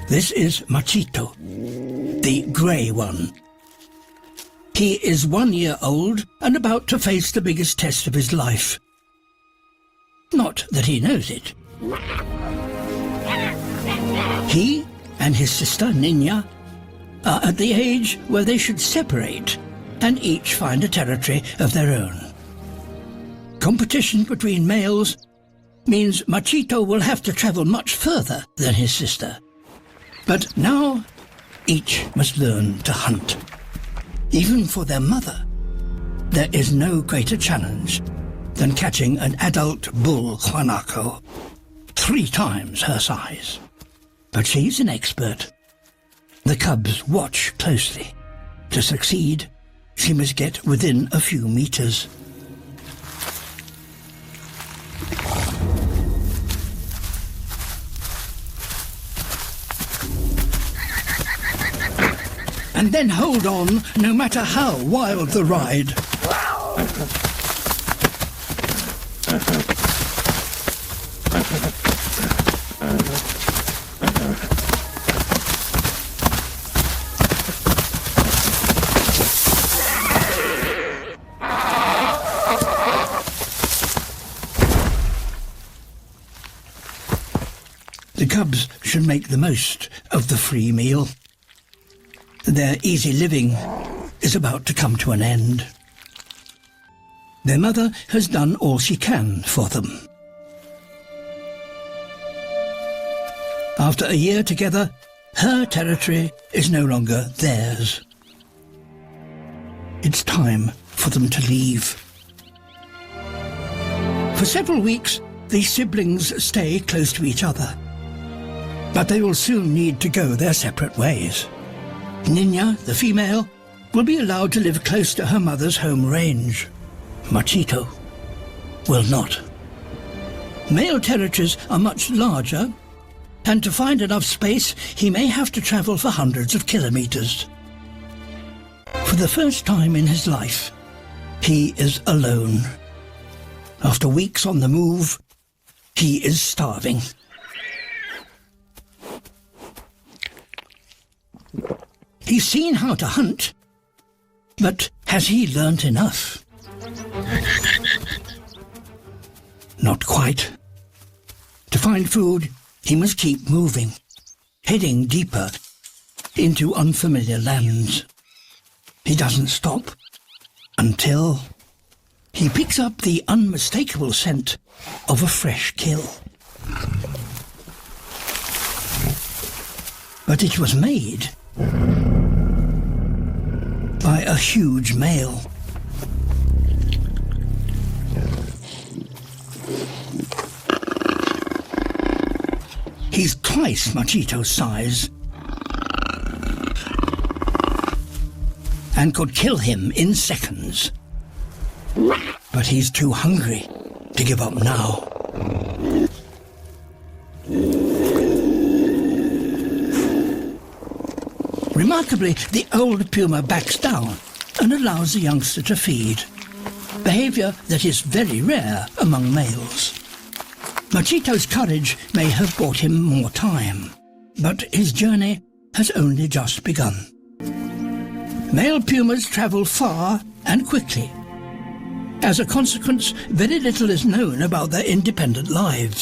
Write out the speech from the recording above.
This is Machito, the grey one. He is 1 year old and about to face the biggest test of his life. Not that he knows it. He and his sister, Nina, are at the age where they should separate and each find a territory of their own. Competition between males means Machito will have to travel much further than his sister. But now, each must learn to hunt. Even for their mother, there is no greater challenge than catching an adult bull guanaco, 3 times her size. But she's an expert. The cubs watch closely. To succeed, she must get within a few meters. And then hold on, no matter how wild the ride. The cubs should make the most of the free meal. Their easy living is about to come to an end. Their mother has done all she can for them. After a year together, her territory is no longer theirs. It's time for them to leave. For several weeks, these siblings stay close to each other. But they will soon need to go their separate ways. Nina, the female, will be allowed to live close to her mother's home range. Machito will not. Male territories are much larger, and to find enough space, he may have to travel for hundreds of kilometers. For the first time in his life, he is alone. After weeks on the move, he is starving. He's seen how to hunt, but has he learnt enough? Not quite. To find food, he must keep moving, heading deeper into unfamiliar lands. He doesn't stop until he picks up the unmistakable scent of a fresh kill. But it was made by a huge male. He's twice Machito's size and could kill him in seconds. But he's too hungry to give up now. Remarkably, the old puma backs down and allows the youngster to feed, behavior that is very rare among males. Machito's courage may have bought him more time, but his journey has only just begun. Male pumas travel far and quickly. As a consequence, very little is known about their independent lives.